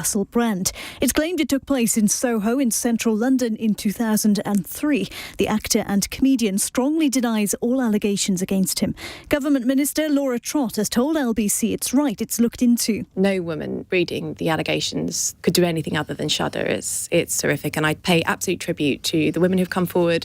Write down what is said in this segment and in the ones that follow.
Russell Brand. It's claimed it took place in Soho in central London in 2003. The actor and comedian strongly denies all allegations against him. Government Minister Laura Trott has told LBC it's right, it's looked into. No woman reading the allegations could do anything other than shudder. It's horrific, and I pay absolute tribute to the women who've come forward.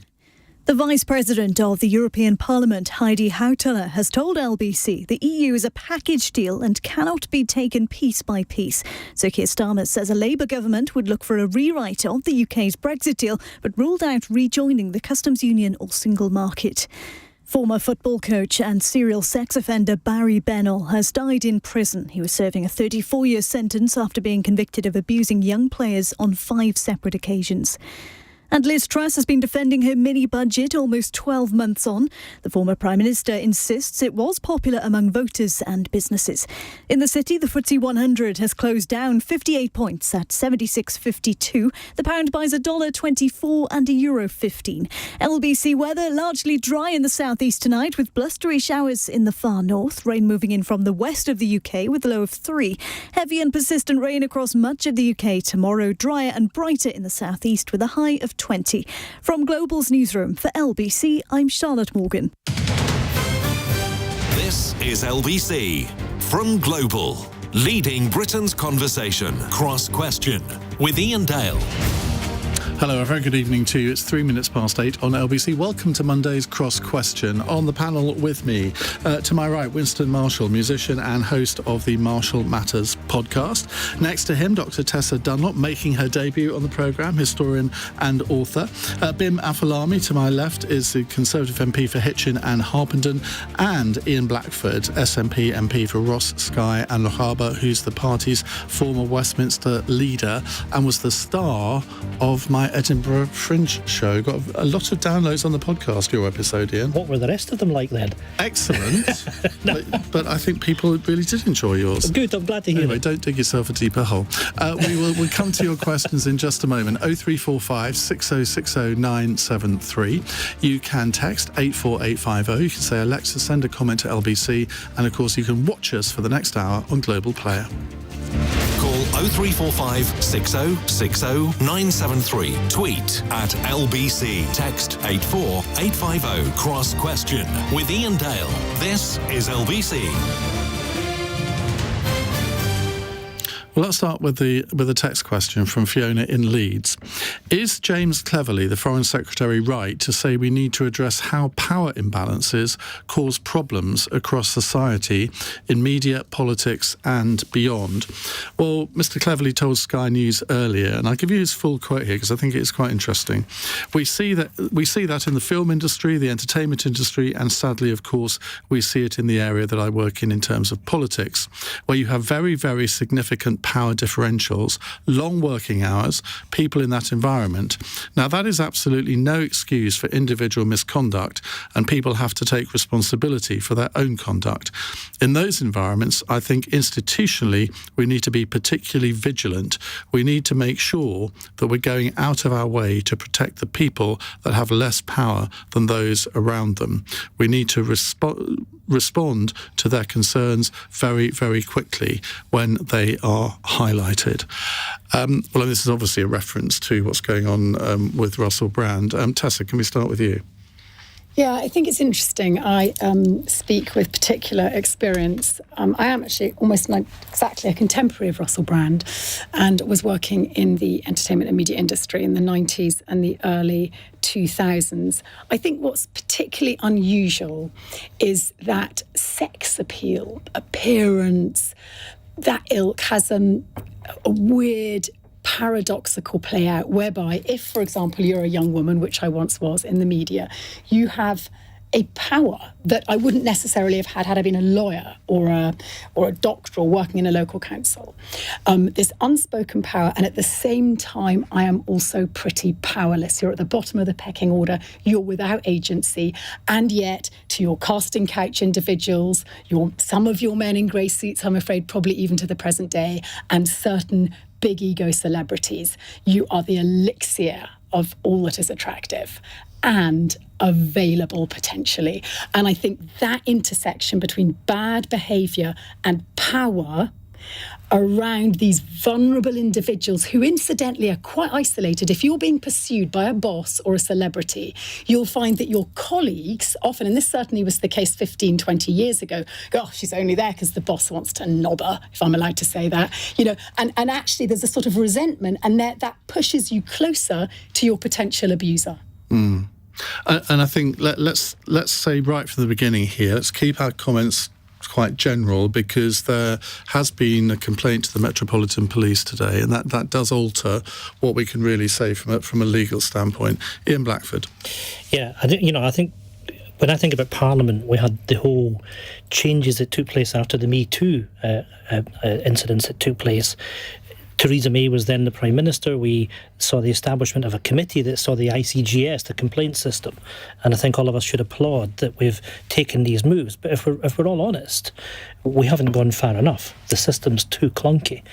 The Vice President of the European Parliament, Heidi Hautala, has told LBC the EU is a package deal and cannot be taken piece by piece. Sir Keir Starmer says a Labour government would look for a rewrite of the UK's Brexit deal, but ruled out rejoining the customs union or single market. Former football coach and serial sex offender Barry Bennell has died in prison. He was serving a 34-year sentence after being convicted of abusing young players on 5 separate occasions. And Liz Truss has been defending her mini-budget almost 12 months on. The former Prime Minister insists it was popular among voters and businesses. In the city, the FTSE 100 has closed down 58 points at 76.52. The pound buys $1.24 and €1.15. LBC weather largely dry in the southeast tonight with blustery showers in the far north. Rain moving in from the west of the UK with a low of 3. Heavy and persistent rain across much of the UK tomorrow. Drier and brighter in the southeast with a high of 20. From Global's newsroom for LBC, I'm Charlotte Morgan. This is LBC from Global, leading Britain's conversation. Cross Question with Iain Dale. Hello, a very good evening to you. It's 8 on LBC. Welcome to Monday's Cross Question. On the panel with me, to my right, Winston Marshall, musician and host of the Marshall Matters podcast. Next to him, Dr. Tessa Dunlop, making her debut on the programme, historian and author. Bim Afolami, to my left, is the Conservative MP for Hitchin and Harpenden, and Ian Blackford, SNP MP for Ross, Skye and Lochaber, who's the party's former Westminster leader and was the star of my Edinburgh Fringe show. Got a lot of downloads on the podcast, your episode, Ian. What were the rest of them like then? Excellent. No. but I think people really did enjoy yours. Good, I'm glad to hear Anyway, it. don't dig yourself a deeper hole. We'll come to your questions in just a moment. 0345 6060 973. You can text 84850. You can say, Alexa, send a comment to LBC. And of course, you can watch us for the next hour on Global Player. Call 0345 6060 973. Tweet at LBC. Text 84850. Cross Question with Iain Dale. This is LBC. Well, let's start with the text question from Fiona in Leeds. Is James Cleverly, the Foreign Secretary, right to say we need to address how power imbalances cause problems across society in media, politics and beyond? Well, Mr. Cleverly told Sky News earlier, and I'll give you his full quote here because I think it is quite interesting. We see that in the film industry, the entertainment industry, and sadly, of course, we see it in the area that I work in terms of politics, where you have very, very significant power differentials, long working hours, people in that environment. Now, that is absolutely no excuse for individual misconduct, and people have to take responsibility for their own conduct. In those environments, I think institutionally, we need to be particularly vigilant. We need to make sure that we're going out of our way to protect the people that have less power than those around them. We need to respond to their concerns very, very quickly when they are highlighted. Well, this is obviously a reference to what's going on with Russell Brand. Tessa, can we start with you? Yeah, I think it's interesting. I speak with particular experience. I am actually almost exactly a contemporary of Russell Brand and was working in the entertainment and media industry in the 90s and the early 2000s. I think what's particularly unusual is that sex appeal, appearance, that ilk has a weird paradoxical play out whereby if, for example, you're a young woman, which I once was in the media, you have a power that I wouldn't necessarily have had I been a lawyer or a doctor or working in a local council. This unspoken power, and at the same time, I am also pretty powerless. You're at the bottom of the pecking order. You're without agency, and yet to your casting couch individuals, some of your men in grey suits, I'm afraid, probably even to the present day, and certain big ego celebrities, you are the elixir of all that is attractive and available potentially. And I think that intersection between bad behaviour and power around these vulnerable individuals who incidentally are quite isolated. If you're being pursued by a boss or a celebrity, you'll find that your colleagues often, and this certainly was the case 15, 20 years ago, oh, she's only there because the boss wants to knob her, if I'm allowed to say that, and actually there's a sort of resentment, and that pushes you closer to your potential abuser. And I think let's say right from the beginning here, let's keep our comments quite general, because there has been a complaint to the Metropolitan Police today, and that does alter what we can really say from a legal standpoint. Ian Blackford. Yeah, I think when I think about Parliament, we had the whole changes that took place after the Me Too incidents that took place. Theresa May was then the Prime Minister. We saw the establishment of a committee that saw the ICGS, the complaint system. And I think all of us should applaud that we've taken these moves. But if we're all honest, we haven't gone far enough. The system's too clunky.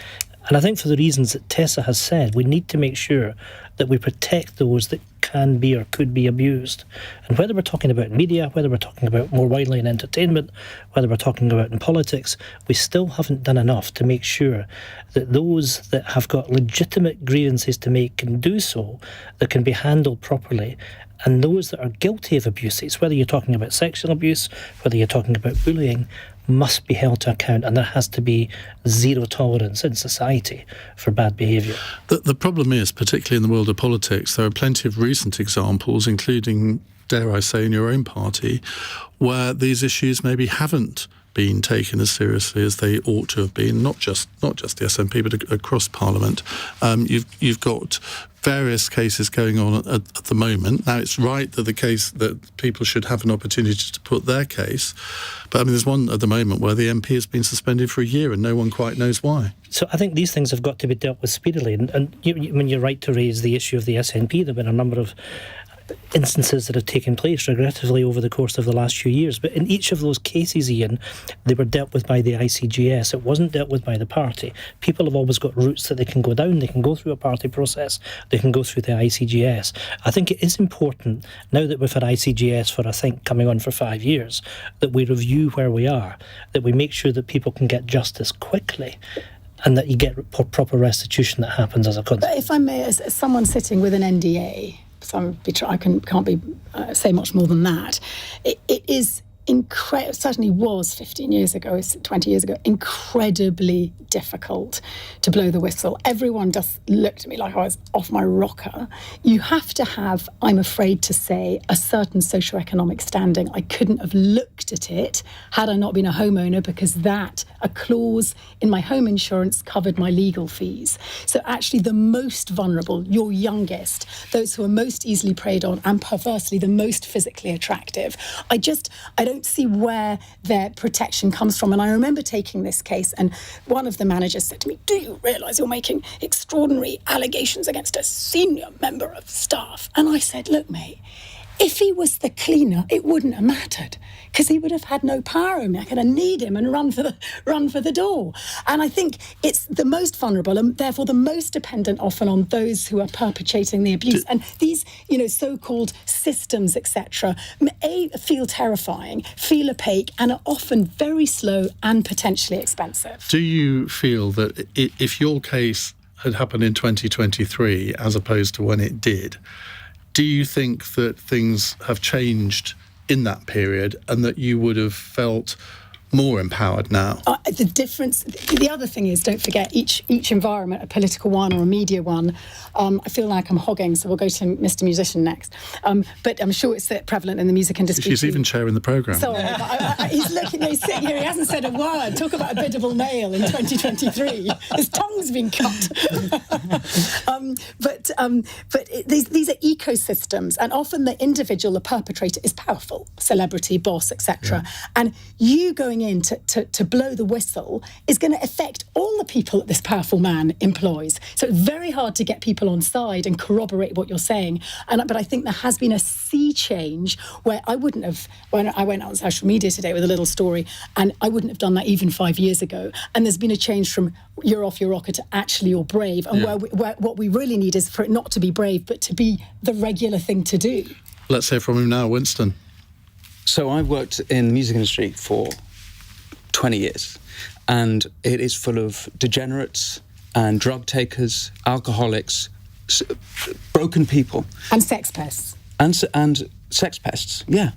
And I think for the reasons that Tessa has said, we need to make sure that we protect those that can be or could be abused. And whether we're talking about media, whether we're talking about more widely in entertainment, whether we're talking about in politics, we still haven't done enough to make sure that those that have got legitimate grievances to make can do so, that can be handled properly. And those that are guilty of abuses, whether you're talking about sexual abuse, whether you're talking about bullying, must be held to account, and there has to be zero tolerance in society for bad behaviour. The problem is, particularly in the world of politics, there are plenty of recent examples, including, dare I say, in your own party, where these issues maybe haven't been taken as seriously as they ought to have been, not just the SNP, but across Parliament. You've got various cases going on at the moment. Now, it's right that the case that people should have an opportunity to put their case, but I mean, there's one at the moment where the MP has been suspended for a year and no one quite knows why. So I think these things have got to be dealt with speedily. And you're right to raise the issue of the SNP. There have been a number of instances that have taken place regrettably over the course of the last few years. But in each of those cases, Ian, they were dealt with by the ICGS. It wasn't dealt with by the party. People have always got routes that they can go down. They can go through a party process. They can go through the ICGS. I think it is important, now that we've had ICGS for, I think, coming on for 5 years, that we review where we are, that we make sure that people can get justice quickly, and that you get proper restitution that happens as a consequence. But if I may, as someone sitting with an NDA, so I can't say much more than that. It is incredible. Certainly was 15 years ago, 20 years ago. Incredibly difficult to blow the whistle. Everyone just looked at me like I was off my rocker. You have to have, I'm afraid to say, a certain socioeconomic standing. I couldn't have looked at it had I not been a homeowner, because a clause in my home insurance covered my legal fees. So actually the most vulnerable, your youngest, those who are most easily preyed on and perversely the most physically attractive, I don't see where their protection comes from. And I remember taking this case, and one of the managers said to me, "Do you realise you're making extraordinary allegations against a senior member of staff?" And I said, "Look, mate, if he was the cleaner, it wouldn't have mattered, because he would have had no power over me. I could have kneed him and run for the door." And I think it's the most vulnerable, and therefore the most dependent often on those who are perpetrating the abuse. And these, so-called systems, etc., feel terrifying, feel opaque, and are often very slow and potentially expensive. Do you feel that if your case had happened in 2023 as opposed to when it did, do you think that things have changed in that period and that you would have felt more empowered now? The difference, the other thing is, don't forget, each environment, a political one or a media one, I feel like I'm hogging, so we'll go to Mr. Musician next. But I'm sure it's prevalent in the music industry. She's too. even chairing the programme. Sorry, but he's looking, he's sitting here, he hasn't said a word. Talk about a biddable male in 2023. His tongue's been cut. But these are ecosystems, and often the individual, the perpetrator, is powerful, celebrity, boss, etc. Yeah. And you going in to blow the whistle is going to affect all the people that this powerful man employs. So it's very hard to get people on side and corroborate what you're saying. But I think there has been a sea change where I wouldn't have, when I went on social media today with a little story, and I wouldn't have done that even 5 years ago. And there's been a change from you're off your rocker to actually you're brave. And where what we really need is for it not to be brave, but to be the regular thing to do. Let's hear from him now, Winston. So I worked in the music industry for 20 years. and it is full of degenerates and drug takers, alcoholics, broken people. And sex pests. And sex pests, yeah.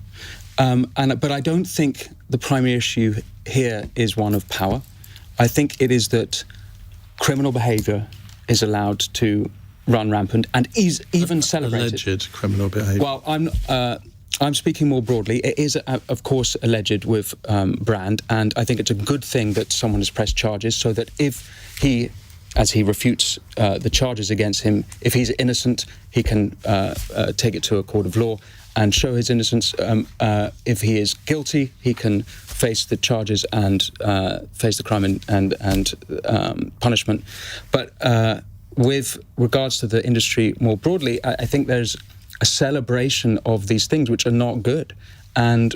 But I don't think the primary issue here is one of power. I think it is that criminal behaviour is allowed to run rampant and is even celebrated. Alleged criminal behaviour. Well, I'm speaking more broadly. It is, of course, alleged with Brand, and I think it's a good thing that someone has pressed charges so that if he, as he refutes the charges against him, if he's innocent, he can take it to a court of law and show his innocence. If he is guilty, he can face the charges and face the crime and punishment. But with regards to the industry more broadly, I think there's a celebration of these things which are not good. And,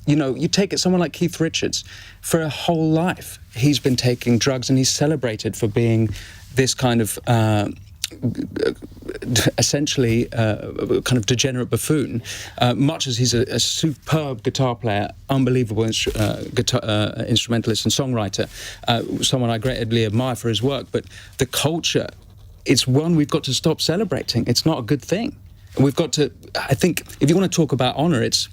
you take it, someone like Keith Richards, for a whole life, he's been taking drugs and he's celebrated for being this kind of essentially kind of degenerate buffoon, much as he's a superb guitar player, unbelievable instrumentalist and songwriter, someone I greatly admire for his work. But the culture, it's one we've got to stop celebrating. It's not a good thing. We've got to, I think, if you want to talk about honour, it's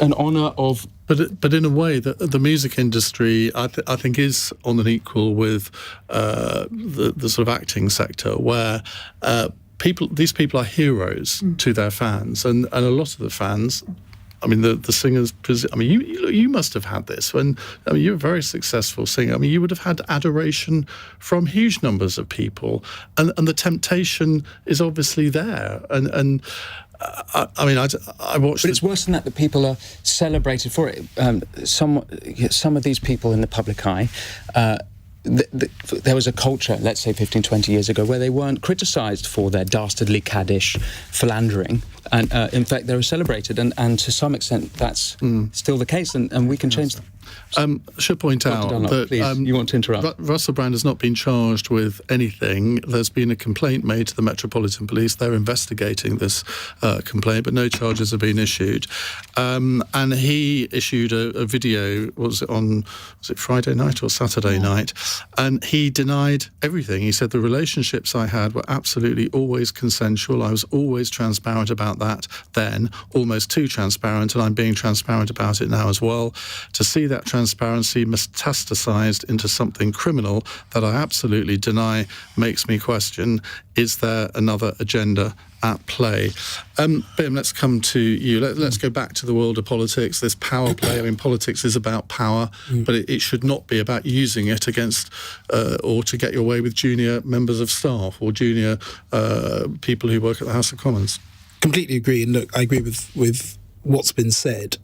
an honour of... But in a way, the music industry, I think, is on an equal with the sort of acting sector, where these people are heroes to their fans, and a lot of the fans, I mean, the singers. I mean, you must have had this when. I mean, you're a very successful singer. I mean, you would have had adoration from huge numbers of people, and the temptation is obviously there, and. I mean, I watched. But it's worse than that. The people are celebrated for it. Some of these people in the public eye. There was a culture, let's say 15, 20 years ago, where they weren't criticised for their dastardly caddish philandering. And in fact, they were celebrated. And to some extent, that's still the case. And we can change that. I should point out Dunlop, that please, you want to interrupt. Russell Brand has not been charged with anything. There's been a complaint made to the Metropolitan Police. They're investigating this complaint, but no charges have been issued. And he issued a video, was it Friday night or Saturday night? And he denied everything. He said the relationships I had were absolutely always consensual. I was always transparent about that then, almost too transparent, and I'm being transparent about it now as well. To see that transparency metastasized into something criminal that I absolutely deny makes me question, is there another agenda at play? Bim, let's come to you. Let's go back to the world of politics, this power play. I mean, politics is about power, but it should not be about using it against or to get your way with junior members of staff or junior people who work at the House of Commons. Completely agree. And look, I agree with what's been said.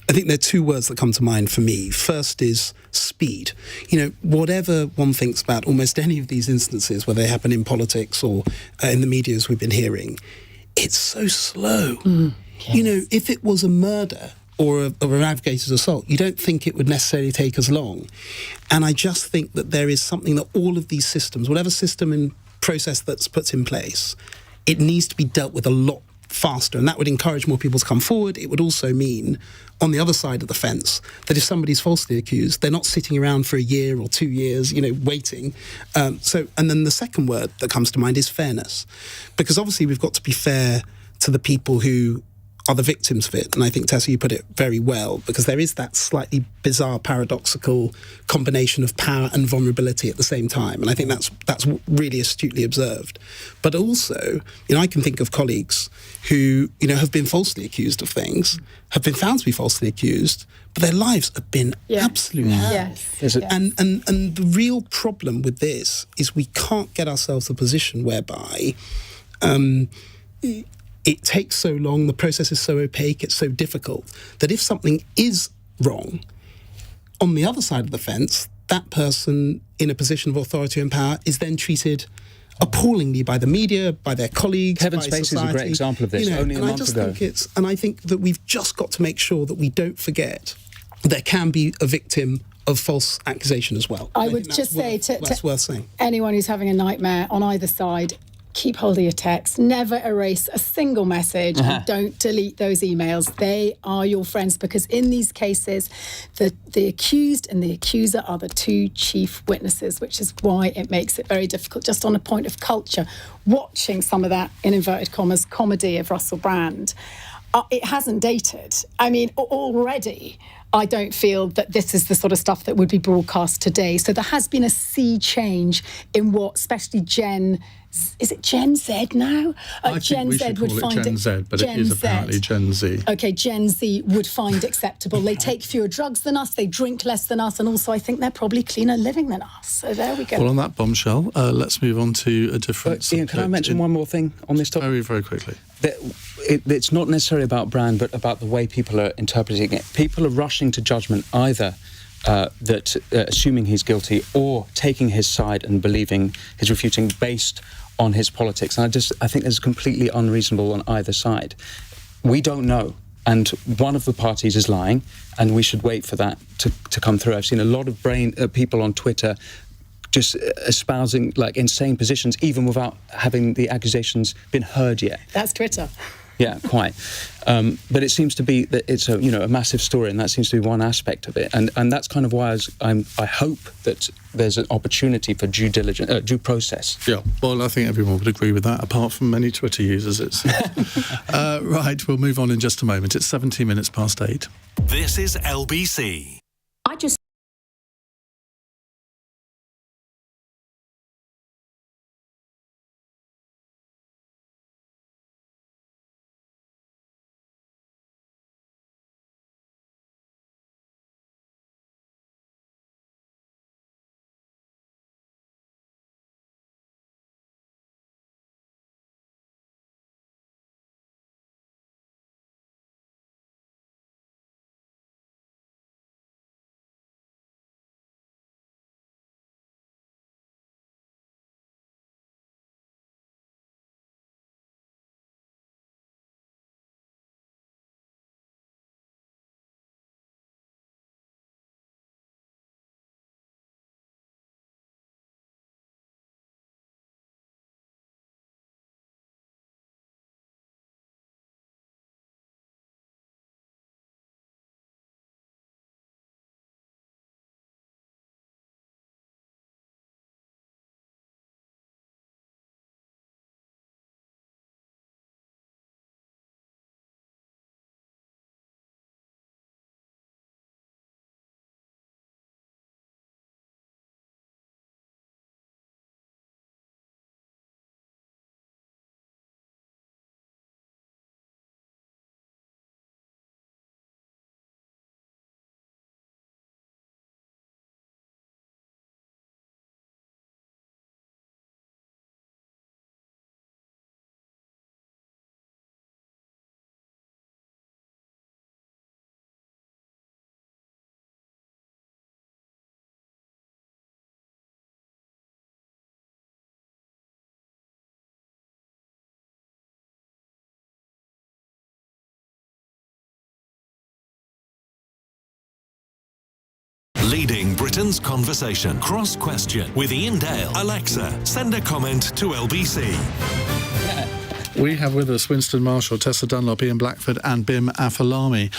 I think there are two words that come to mind for me. First is speed. Whatever one thinks about almost any of these instances, whether they happen in politics or in the media, as we've been hearing, it's so slow. Yes. If it was a murder or an aggravated assault, you don't think it would necessarily take as long. And I just think that there is something that all of these systems, whatever system and process that's put in place, it needs to be dealt with a lot faster, and that would encourage more people to come forward. It would also mean, on the other side of the fence, that if somebody's falsely accused, they're not sitting around for a year or 2 years, waiting. And then the second word that comes to mind is fairness, because obviously we've got to be fair to the people who are the victims of it. And I think, Tessa, you put it very well, because there is that slightly bizarre, paradoxical combination of power and vulnerability at the same time. And I think that's really astutely observed. But also, I can think of colleagues who, have been falsely accused of things, have been found to be falsely accused, but their lives have been absolute hell. Yes. And the real problem with this is we can't get ourselves to a position whereby it takes so long, the process is so opaque, it's so difficult, that if something is wrong, on the other side of the fence, that person in a position of authority and power is then treated appallingly by the media, by their colleagues, Kevin by Spacey society. is a great example of this, only a month ago. I think that we've just got to make sure that we don't forget there can be a victim of false accusation as well. I would just say that's worth saying. Anyone who's having a nightmare on either side, keep hold of your texts, never erase a single message, and don't delete those emails. They are your friends, because in these cases, the accused and the accuser are the two chief witnesses, which is why it makes it very difficult. Just on a point of culture, watching some of that, in inverted commas, comedy of Russell Brand, it hasn't dated. I mean, already, I don't feel that this is the sort of stuff that would be broadcast today. So there has been a sea change in what, especially is it Gen Z now? I think we should call it Gen Z, but it is apparently Gen Z. Okay, Gen Z would find acceptable. They take fewer drugs than us, they drink less than us, and also I think they're probably cleaner living than us. So there we go. Well, on that bombshell, let's move on to a different subject. Iain, can I mention one more thing on this topic? Very, very quickly. It's not necessarily about Brand, but about the way people are interpreting it. People are rushing to judgment either assuming he's guilty, or taking his side and believing his refuting based on his politics. And I think it's completely unreasonable on either side. We don't know. And one of the parties is lying, and we should wait for that to come through. I've seen a lot of people on Twitter just espousing like insane positions, even without having the accusations been heard yet. That's Twitter. Yeah, quite. But it seems to be that it's a massive story, and that seems to be one aspect of it. And that's kind of why I hope that there's an opportunity for due process. Yeah, well, I think everyone would agree with that, apart from many Twitter users. Right, we'll move on in just a moment. It's 17 minutes past 8. This is LBC. Leading Britain's conversation. Cross Question with Iain Dale. Alexa, send a comment to LBC. We have with us Winston Marshall, Tessa Dunlop, Ian Blackford and Bim Afolami.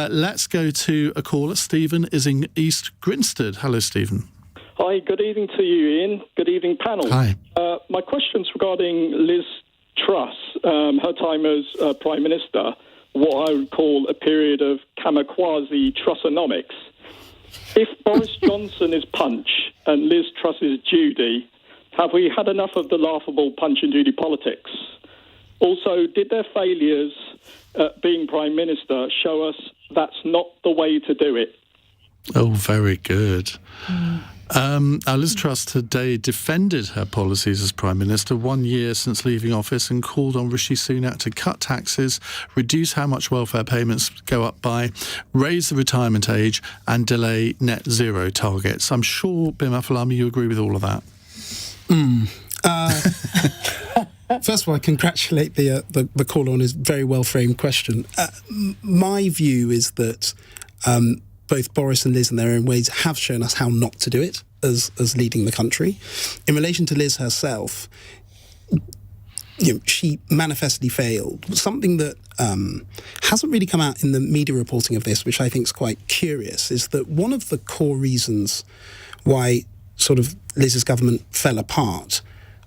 Let's go to a caller. Stephen is in East Grinstead. Hello, Stephen. Hi, good evening to you, Ian. Good evening, panel. Hi. My question's regarding Liz Truss, her time as Prime Minister, what I would call a period of kamikaze Trussonomics. If Boris Johnson is Punch and Liz Truss is Judy, have we had enough of the laughable Punch and Judy politics? Also, did their failures at being Prime Minister show us that's not the way to do it? Oh, very good. Liz Truss today defended her policies as Prime Minister 1 year since leaving office and called on Rishi Sunak to cut taxes, reduce how much welfare payments go up by, raise the retirement age and delay net zero targets. I'm sure, Bim Afolami, you agree with all of that. First of all, I congratulate the caller on his very well-framed question. My view is that both Boris and Liz in their own ways have shown us how not to do it as leading the country. In relation to Liz herself, she manifestly failed. Something that hasn't really come out in the media reporting of this, which I think is quite curious, is that one of the core reasons why sort of Liz's government fell apart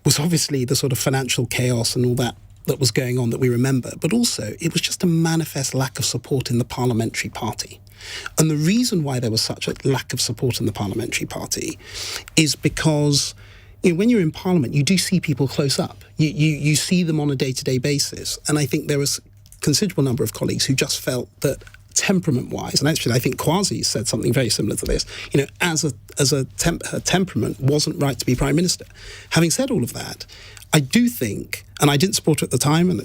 was obviously the sort of financial chaos and all that was going on that we remember, but also it was just a manifest lack of support in the parliamentary party. And the reason why there was such a lack of support in the parliamentary party is because when you're in Parliament, you do see people close up. You see them on a day-to-day basis. And I think there was a considerable number of colleagues who just felt that temperament-wise, and actually I think Kwasi said something very similar to this, her temperament wasn't right to be Prime Minister. Having said all of that, I do think, and I didn't support her at the time, and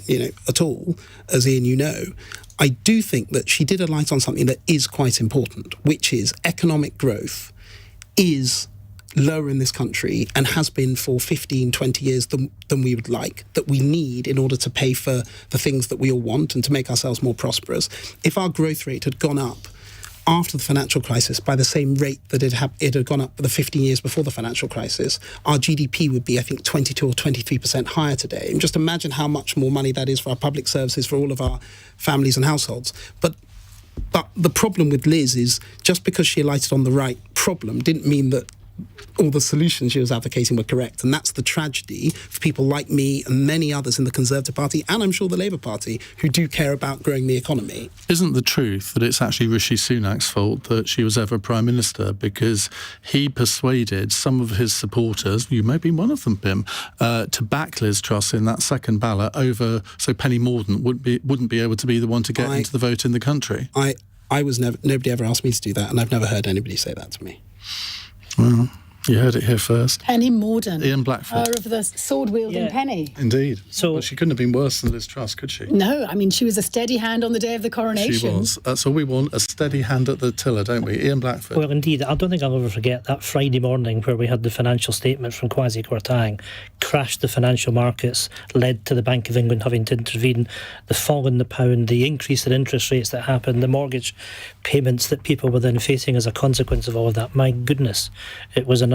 at all, as Iain, I do think that she did a light on something that is quite important, which is economic growth is lower in this country and has been for 15, 20 years than we would like, that we need in order to pay for the things that we all want and to make ourselves more prosperous. If our growth rate had gone up after the financial crisis by the same rate that it had gone up for the 15 years before the financial crisis, our GDP would be, I think, 22 or 23% higher today. And just imagine how much more money that is for our public services, for all of our families and households. But the problem with Liz is just because she alighted on the right problem didn't mean that all the solutions she was advocating were correct. And that's the tragedy for people like me and many others in the Conservative Party, and I'm sure the Labour Party, who do care about growing the economy. Isn't the truth that it's actually Rishi Sunak's fault that she was ever Prime Minister, because he persuaded some of his supporters, you may be one of them, Pim, to back Liz Truss in that second ballot over, so Penny Mordaunt wouldn't be able to be the one to get into the vote in the country? I was nobody ever asked me to do that, and I've never heard anybody say that to me. Well, you heard it here first. Penny Mordaunt. Ian Blackford. Her of the sword-wielding Penny. Indeed. Well, she couldn't have been worse than Liz Truss, could she? No, I mean, she was a steady hand on the day of the coronation. She was. That's all we want, a steady hand at the tiller, don't we? Ian Blackford. Well, indeed. I don't think I'll ever forget that Friday morning where we had the financial statement from Kwasi Kwarteng, crashed the financial markets, led to the Bank of England having to intervene, the fall in the pound, the increase in interest rates that happened, the mortgage payments that people were then facing as a consequence of all of that. My goodness, it was an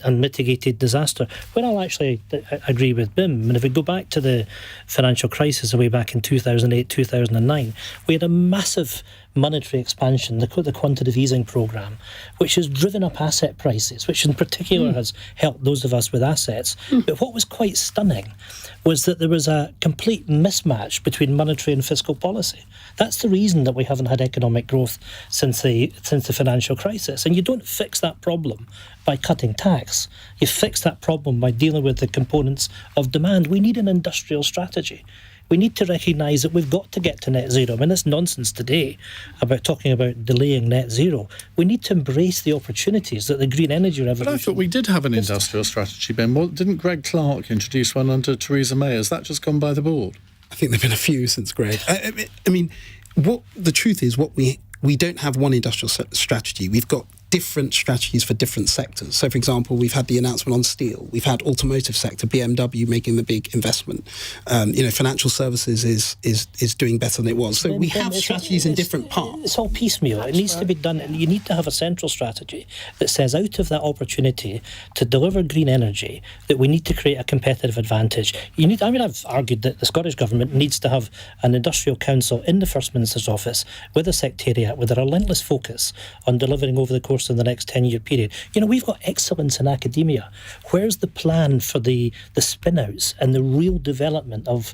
unmitigated disaster. Well, I'll actually agree with Bim. And if we go back to the financial crisis way back in 2008, 2009, we had a massive monetary expansion, the quantitative easing programme, which has driven up asset prices, which in particular has helped those of us with assets. But what was quite stunning was that there was a complete mismatch between monetary and fiscal policy. That's the reason that we haven't had economic growth since the financial crisis. And you don't fix that problem by cutting tax. You fix that problem by dealing with the components of demand. We need an industrial strategy. We need to recognise that we've got to get to net zero. I mean, it's nonsense today about talking about delaying net zero. We need to embrace the opportunities that the green energy revolution... But I thought we did have an industrial strategy, Ben. Didn't Greg Clark introduce one under Theresa May? Has that just gone by the board? I think there have been a few since Greg. I mean, what the truth is, we don't have one industrial strategy. We've got different strategies for different sectors. So, for example, we've had the announcement on steel. We've had automotive sector, BMW making the big investment. Financial services is doing better than it was. So we have strategies in different parts. It's all piecemeal. It needs to be done. You need to have a central strategy that says out of that opportunity to deliver green energy, that we need to create a competitive advantage. I've argued that the Scottish Government needs to have an industrial council in the First Minister's office with a secretariat with a relentless focus on delivering over the course in the next 10-year period. We've got excellence in academia. Where's the plan for the spin-outs and the real development of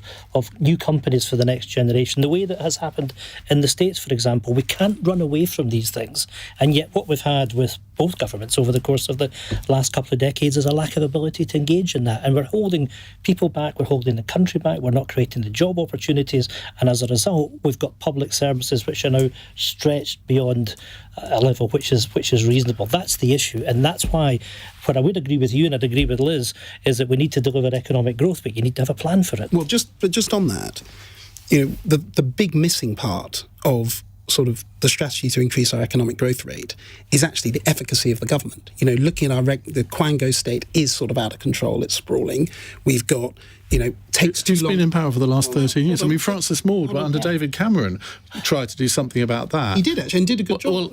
new companies for the next generation? The way that has happened in the States, for example, we can't run away from these things. And yet what we've had with both governments over the course of the last couple of decades is a lack of ability to engage in that. And we're holding people back, we're holding the country back, we're not creating the job opportunities. And as a result, we've got public services which are now stretched beyond a level which is reasonable. That's the issue. And that's why what I would agree with you and I'd agree with Liz is that we need to deliver economic growth, but you need to have a plan for it. Well, just on that, the big missing part of sort of the strategy to increase our economic growth rate is actually the efficacy of the government. You know, looking at the Quango state is sort of out of control. It's sprawling. We've got, takes too long. It's been in power for the last 13 years. I mean, Francis Maude, under David Cameron, tried to do something about that. He did, actually, and did a good job. Well,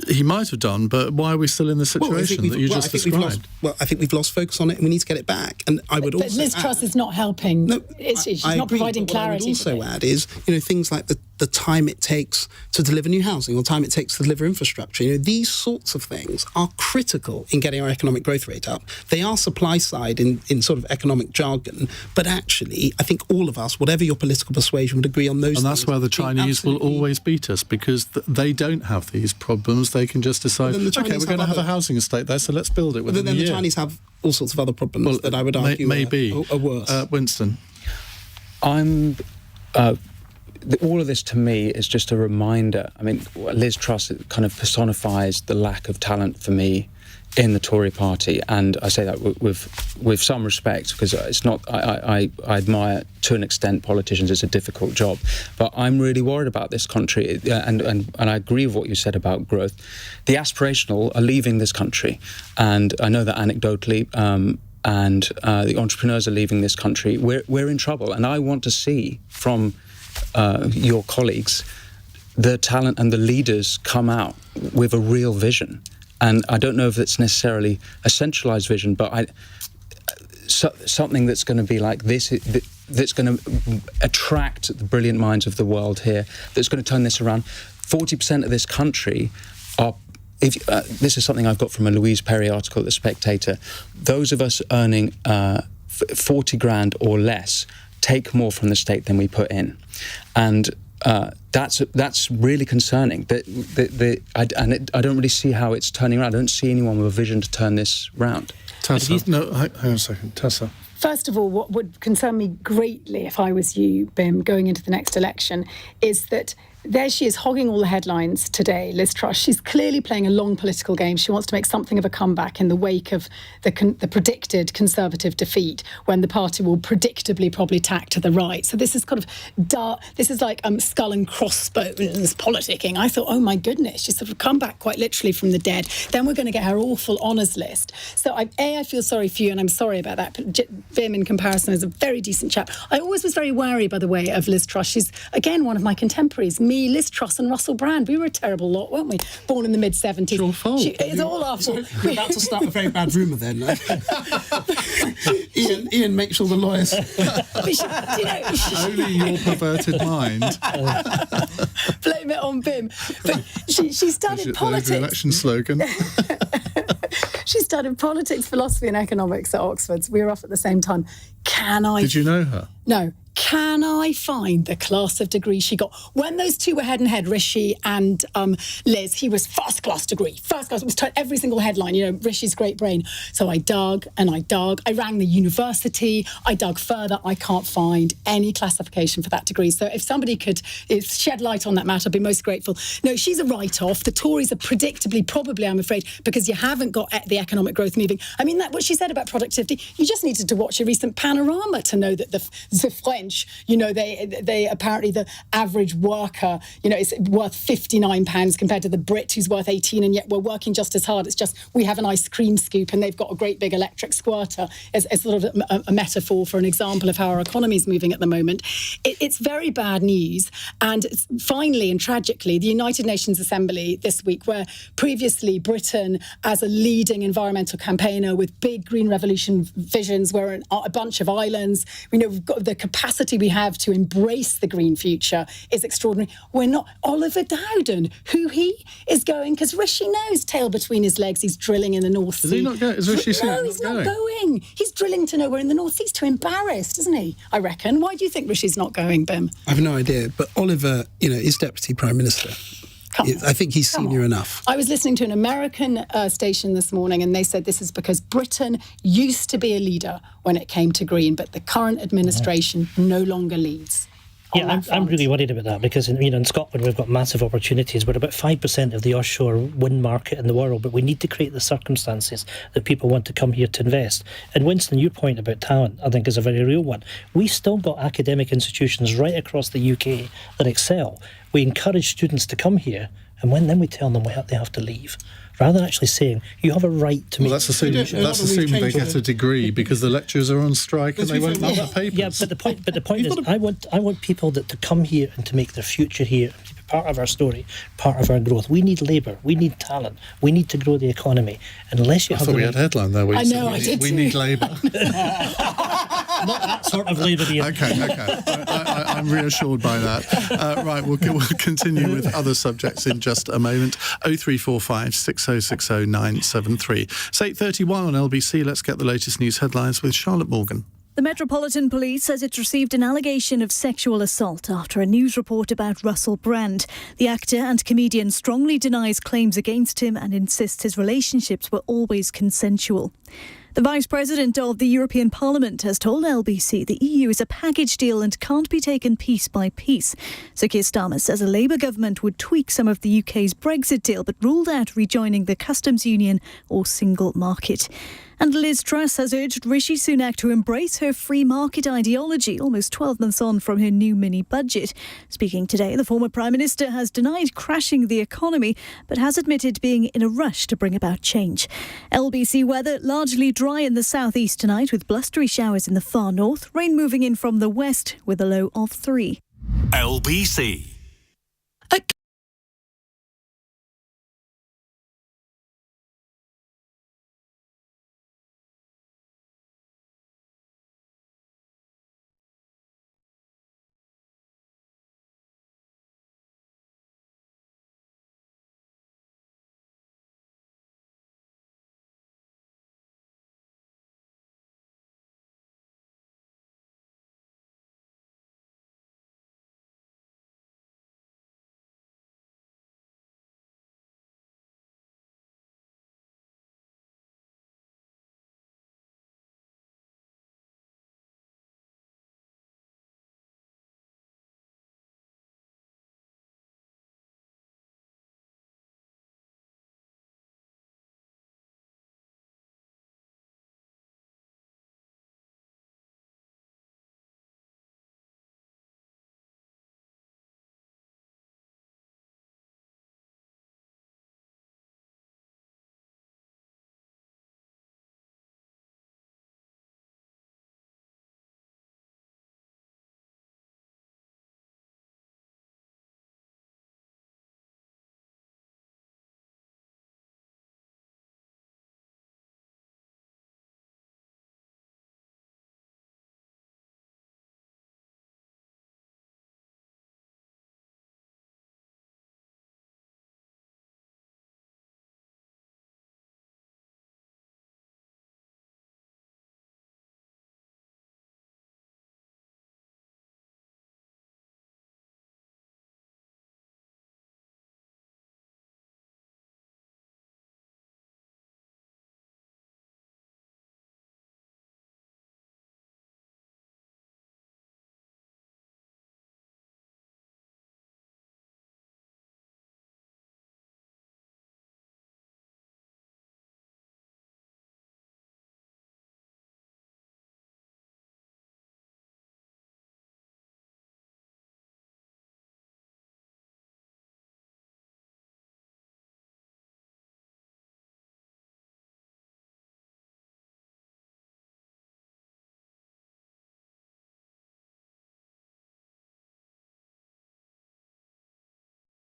he might have done, but why are we still in the situation that you just described? I think we've lost focus on it, and we need to get it back. And I would but Liz Truss is not helping. No, she's not providing clarity. What I would also add is, things like the time it takes to deliver new housing or time it takes to deliver infrastructure. These sorts of things are critical in getting our economic growth rate up. They are supply side in sort of economic jargon, but actually, I think all of us, whatever your political persuasion, would agree on those things. And that's where the Chinese will always beat us, because they don't have these problems. They can just decide, okay, we're going to have a housing estate there, so let's build it within a year. The Chinese have all sorts of other problems that I would argue are worse. Winston? All of this to me is just a reminder. I mean, Liz Truss kind of personifies the lack of talent for me in the Tory party, and I say that with some respect, because it's not. I admire to an extent politicians. It's a difficult job, but I'm really worried about this country, and I agree with what you said about growth. The aspirational are leaving this country, and I know that anecdotally. And the entrepreneurs are leaving this country. We're in trouble, and I want to see from your colleagues the talent and the leaders come out with a real vision. And I don't know if it's necessarily a centralised vision, but something that's going to be like this, that's going to attract the brilliant minds of the world here, that's going to turn this around. 40% of this country are. This is something I've got from a Louise Perry article at The Spectator. Those of us earning 40 grand or less take more from the state than we put in, and that's really concerning. I don't really see how it's turning around. I don't see anyone with a vision to turn this round. Tessa, hang on a second, Tessa. First of all, what would concern me greatly if I was you, Bim, going into the next election, is that there she is hogging all the headlines today, Liz Truss. She's clearly playing a long political game. She wants to make something of a comeback in the wake of the predicted Conservative defeat, when the party will predictably probably tack to the right. So this is kind of dark. This is like skull and crossbones politicking. I thought, oh my goodness, she's sort of come back quite literally from the dead. Then we're going to get her awful honours list. So I feel sorry for you, and I'm sorry about that. But Bim, in comparison, is a very decent chap. I always was very wary, by the way, of Liz Truss. She's, again, one of my contemporaries. Me, Liz Truss and Russell Brand. We were a terrible lot, weren't we? Born in the mid-70s. It's your fault. It's all our fault. We're about to start a very bad rumour then. Iain, make sure the lawyers... Only your perverted mind. Blame it on Bim. But she studied politics. The election slogan. She studied politics, philosophy and economics at Oxford. We were off at the same time. Did you know her? No. Can I find the class of degree she got? When those two were head and head, Rishi and Liz, he was first class degree. First class, it was every single headline, Rishi's great brain. So I dug and I dug. I rang the university. I dug further. I can't find any classification for that degree. So if somebody could shed light on that matter, I'd be most grateful. No, she's a write-off. The Tories are predictably, probably, I'm afraid, because you haven't got the economic growth moving. I mean, what she said about productivity, you just needed to watch a recent panorama to know that the French, they apparently, the average worker, is worth £59 compared to the Brit who's worth 18, and yet we're working just as hard. It's just we have an ice cream scoop and they've got a great big electric squirter as sort of a metaphor for an example of how our economy is moving at the moment. It's very bad news. And finally and tragically, the United Nations Assembly this week, where previously Britain, as a leading environmental campaigner with big green revolution visions, we're a bunch of islands, we've got the capacity we have to embrace the green future is extraordinary. We're not. Oliver Dowden, who he is going, because Rishi knows, tail between his legs, he's drilling in the North Sea. Is he not going? Is Rishi No, he's not going. He's drilling to nowhere in the North Sea. He's too embarrassed, isn't he? I reckon. Why do you think Rishi's not going, Bim? I have no idea, but Oliver, is Deputy Prime Minister. I think he's senior enough. I was listening to an American station this morning, and they said this is because Britain used to be a leader when it came to green, but the current administration no longer leads. on Yeah, that I'm front? really worried about that because in Scotland we've got massive opportunities. We're about 5% of the offshore wind market in the world, but we need to create the circumstances that people want to come here to invest. And Winston, your point about talent, I think, is a very real one. We still got academic institutions right across the UK that excel. We encourage students to come here, and then we tell them they have to leave, rather than actually saying you have a right to make. That's assuming they get a degree because the lecturers are on strike and they won't run their papers. Yeah, but the point is, I want people to come here and to make their future here, and to be part of our story, part of our growth. We need labour, we need talent, we need to grow the economy. Unless you I have thought we had a headline there. I know, I did We too. need labour. Not that sort of labour. Okay. I'm reassured by that. Right, we'll continue with other subjects in just a moment. 0345 6060 973. It's 8:31 on LBC. Let's get the latest news headlines with Charlotte Morgan. The Metropolitan Police says it's received an allegation of sexual assault after a news report about Russell Brand. The actor and comedian strongly denies claims against him and insists his relationships were always consensual. The Vice President of the European Parliament has told LBC the EU is a package deal and can't be taken piece by piece. Sir Keir Starmer says a Labour government would tweak some of the UK's Brexit deal but ruled out rejoining the customs union or single market. And Liz Truss has urged Rishi Sunak to embrace her free market ideology almost 12 months on from her new mini-budget. Speaking today, the former Prime Minister has denied crashing the economy but has admitted being in a rush to bring about change. LBC weather largely dry in the southeast tonight with blustery showers in the far north, rain moving in from the west with a low of 3. LBC.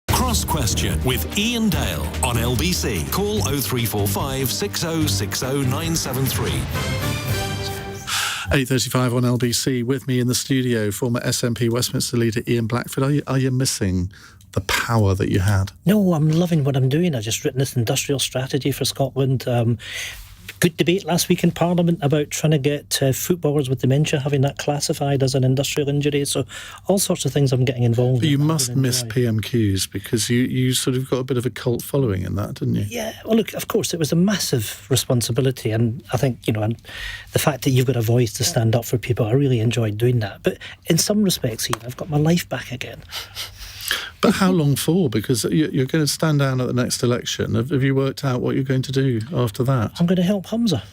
Cross Question with Iain Dale on LBC. Call 0345 6060 973. 8:35 on LBC. With me in the studio, former SNP Westminster leader Ian Blackford. Are you missing the power that you had? No, I'm loving what I'm doing. I've just written this industrial strategy for Scotland. good debate last week in Parliament about trying to get footballers with dementia, having that classified as an industrial injury. So all sorts of things I'm getting involved in. You must miss PMQs because you sort of got a bit of a cult following in that, didn't you? Yeah, well, look, of course, it was a massive responsibility, and I think, and the fact that you've got a voice to stand up for people, I really enjoyed doing that. But in some respects, Iain, I've got my life back again. But how long for? Because you're going to stand down at the next election. Have you worked out what you're going to do after that? I'm going to help Hamza.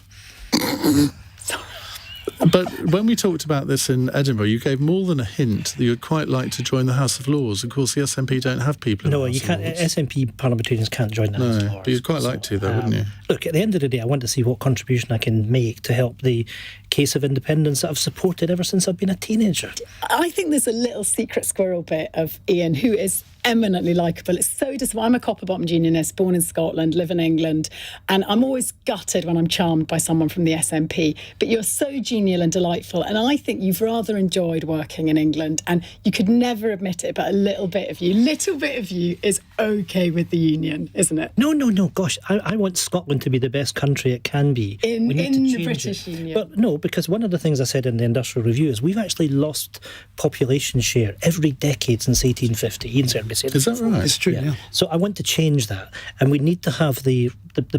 But when we talked about this in Edinburgh, you gave more than a hint that you'd quite like to join the House of Lords. Of course, the SNP don't have people in the House you can't. of Lords. SNP parliamentarians can't join the House of Lords. But you'd quite like to, though, wouldn't you? Look, at the end of the day, I want to see what contribution I can make to help the case of independence that I've supported ever since I've been a teenager. I think there's a little secret squirrel bit of Iain, who is eminently likeable. It's so disappointing. I'm a copper-bottomed unionist, born in Scotland, live in England, and I'm always gutted when I'm charmed by someone from the SNP. But you're so genial and delightful, and I think you've rather enjoyed working in England, and you could never admit it, but a little bit of you is okay with the union, isn't it? No. Gosh, I want Scotland to be the best country it can be. In the British Union. But no, because one of the things I said in the Industrial Review is we've actually lost population share every decade since 1850. Iain certainly said Is that right? It's true, yeah. So I want to change that, and we need to have the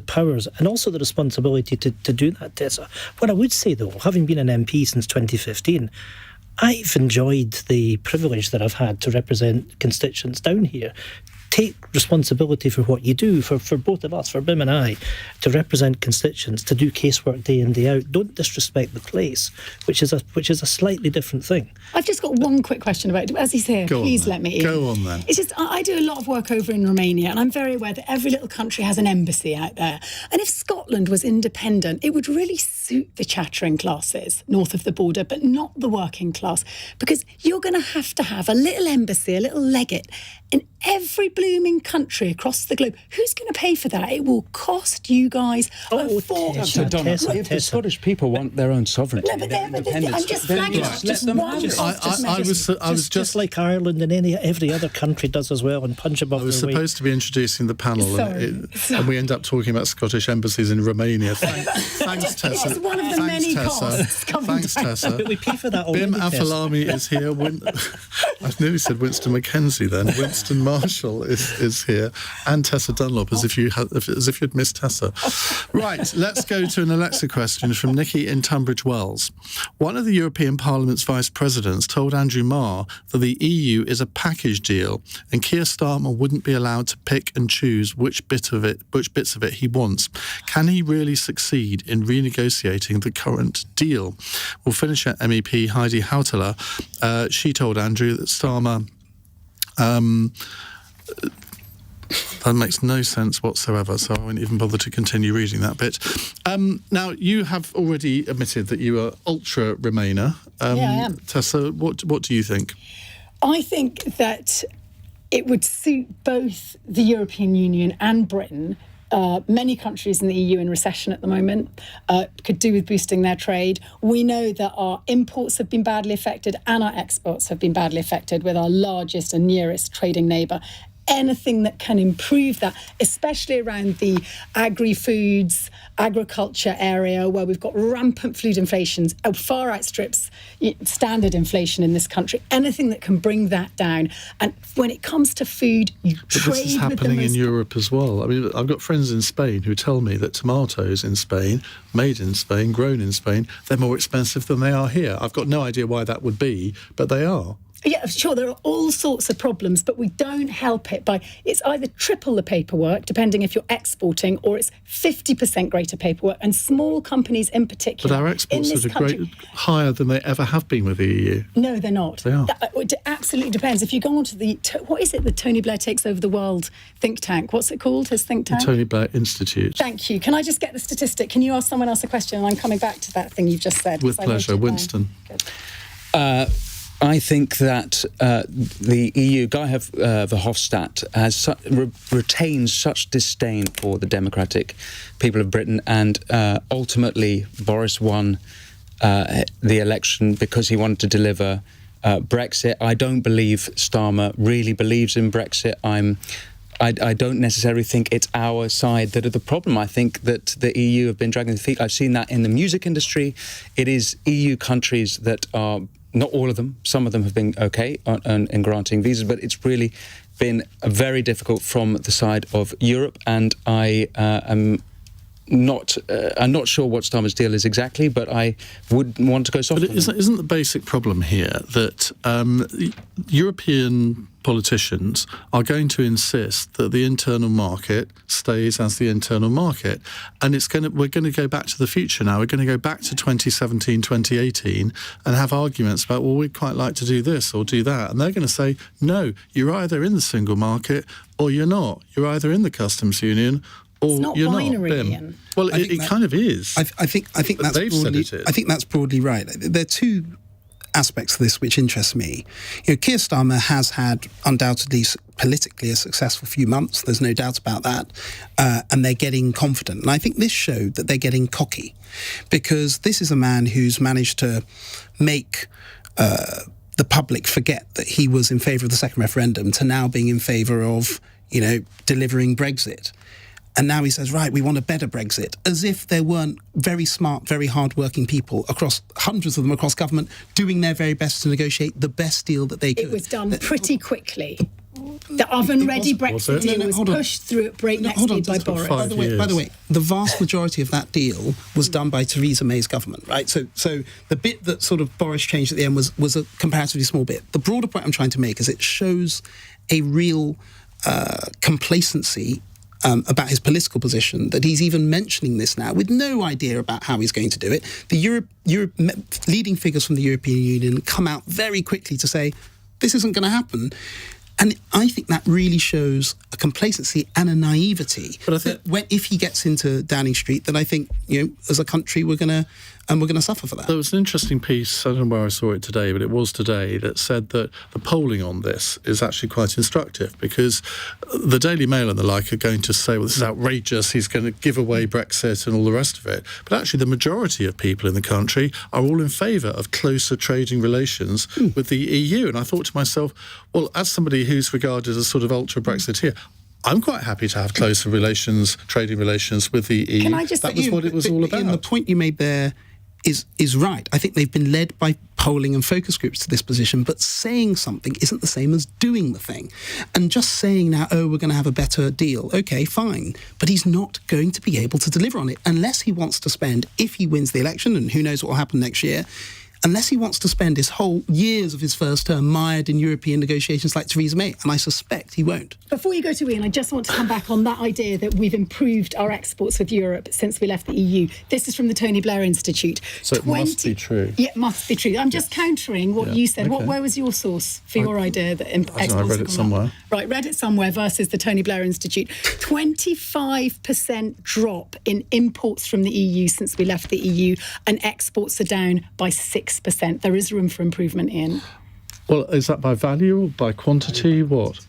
powers and also the responsibility to do that, Tessa. What I would say, though, having been an MP since 2015, I've enjoyed the privilege that I've had to represent constituents down here. Take responsibility for what you do, for both of us, for Bim and I, to represent constituents, to do casework day in, day out. Don't disrespect the place, which is a slightly different thing. I've just got one quick question about it. As he's here, please let me in. Go on then. It's just, I do a lot of work over in Romania, and I'm very aware that every little country has an embassy out there. And if Scotland was independent, it would really suit the chattering classes north of the border, but not the working class, because you're going to have a little embassy, a little legate in every blooming country across the globe. Who's going to pay for that? It will cost you guys a fortune. So, Donna, if the Scottish people want their own sovereignty, I'm just flagging it. Just one. I was just like Ireland and every other country does as well, and punch above I was their weight. supposed to be introducing the panel, and we end up talking about Scottish embassies in Romania. Thanks, Tessa. It's one of the many costs. Thanks, Tessa. But we pay for that already. Bim Afolami is here. I nearly said Winston Mackenzie then. Winston Marshall is here, and Tessa Dunlop, as if you'd missed Tessa. Right, let's go to an Alexa question from Nikki in Tunbridge Wells. One of the European Parliament's vice presidents told Andrew Marr that the EU is a package deal, and Keir Starmer wouldn't be allowed to pick and choose which bits of it he wants. Can he really succeed in renegotiating the current deal? We'll finish at MEP Heidi Hautala. She told Andrew that Starmer... that makes no sense whatsoever, so I won't even bother to continue reading that bit. Now, you have already admitted that you are ultra Remainer. Yeah, I am. Tessa, what do you think? I think that it would suit both the European Union and Britain. Many countries in the EU in recession at the moment could do with boosting their trade. We know that our imports have been badly affected and our exports have been badly affected with our largest and nearest trading neighbour. Anything that can improve that, especially around the agri-foods, agriculture area where we've got rampant food inflation, far outstrips standard inflation in this country. Anything that can bring that down. And when it comes to food, you trade with this is happening in Europe as well. I mean, I've got friends in Spain who tell me that tomatoes in Spain, made in Spain, grown in Spain, they're more expensive than they are here. I've got no idea why that would be, but they are. Yeah, sure, there are all sorts of problems, but we don't help it by... It's either triple the paperwork, depending if you're exporting, or it's 50% greater paperwork, and small companies in particular... But our exports are higher than they ever have been with the EU. No, they're not. They are. It absolutely depends. If you go on to the... What is it that Tony Blair takes over the world think tank? What's it called, his think tank? The Tony Blair Institute. Thank you. Can I just get the statistic? Can you ask someone else a question? And I'm coming back to that thing you've just said. With pleasure. Winston. Good. I think that the EU, Guy Verhofstadt, has retains such disdain for the democratic people of Britain, and ultimately Boris won the election because he wanted to deliver Brexit. I don't believe Starmer really believes in Brexit. I'm I don't necessarily think it's our side that are the problem. I think that the EU have been dragging the feet. I've seen that in the music industry. It is EU countries that are, not all of them, some of them have been okay in granting visas, but it's really been very difficult from the side of Europe, and I am not. I'm not sure what Starmer's deal is exactly, but I would want to go soft. But isn't the basic problem here that European politicians are going to insist that the internal market stays as the internal market, and we're going to go back to the future now. We're going to go back to 2017, 2018 and have arguments about, well, we'd quite like to do this or do that, and they're going to say, no, you're either in the single market or you're not. You're either in the customs union or not you're binary, not. Ian. Well, it kind of is. I think that's they've broadly, said it is. I think that's broadly right. There are two aspects of this which interest me. Keir Starmer has had undoubtedly politically a successful few months. There's no doubt about that. And they're getting confident. And I think this showed that they're getting cocky, because this is a man who's managed to make the public forget that he was in favour of the second referendum to now being in favour of, delivering Brexit. And now he says, right, we want a better Brexit, as if there weren't very smart, very hard-working people across, hundreds of them across government, doing their very best to negotiate the best deal that they could. It was done pretty quickly. The oven-ready Brexit deal was pushed through at breakneck speed by Boris. By the way, the vast majority of that deal was done by Theresa May's government, right? So the bit that sort of Boris changed at the end was a comparatively small bit. The broader point I'm trying to make is it shows a real complacency about his political position, that he's even mentioning this now with no idea about how he's going to do it. The leading figures from the European Union come out very quickly to say, this isn't going to happen. And I think that really shows a complacency and a naivety. But I think if he gets into Downing Street, then I think, as a country, we're going to suffer for that. There was an interesting piece, I don't know where I saw it today, but it was today, that said that the polling on this is actually quite instructive, because the Daily Mail and the like are going to say, well, this is outrageous, he's going to give away Brexit and all the rest of it. But actually the majority of people in the country are all in favour of closer trading relations with the EU. And I thought to myself, well, as somebody who's regarded as sort of ultra-Brexiteer, I'm quite happy to have closer relations, trading relations with the EU. That was what it was all about. And the point you made there is right. I think they've been led by polling and focus groups to this position, but saying something isn't the same as doing the thing. And just saying now, we're going to have a better deal, okay, fine. But he's not going to be able to deliver on it unless he wants to spend, if he wins the election, and who knows what will happen next year, unless he wants to spend his whole years of his first term mired in European negotiations like Theresa May, and I suspect he won't. Before you go to Ian, I just want to come back on that idea that we've improved our exports with Europe since we left the EU. This is from the Tony Blair Institute. So it must be true. Yeah, it must be true. I'm just countering what you said. Okay. Where was your source for your idea that exports I read it somewhere. Right, read it somewhere versus the Tony Blair Institute. 25% drop in imports from the EU since we left the EU, and exports are down by 6%. There is room for improvement, Ian. Well, is that by value or by quantity? What?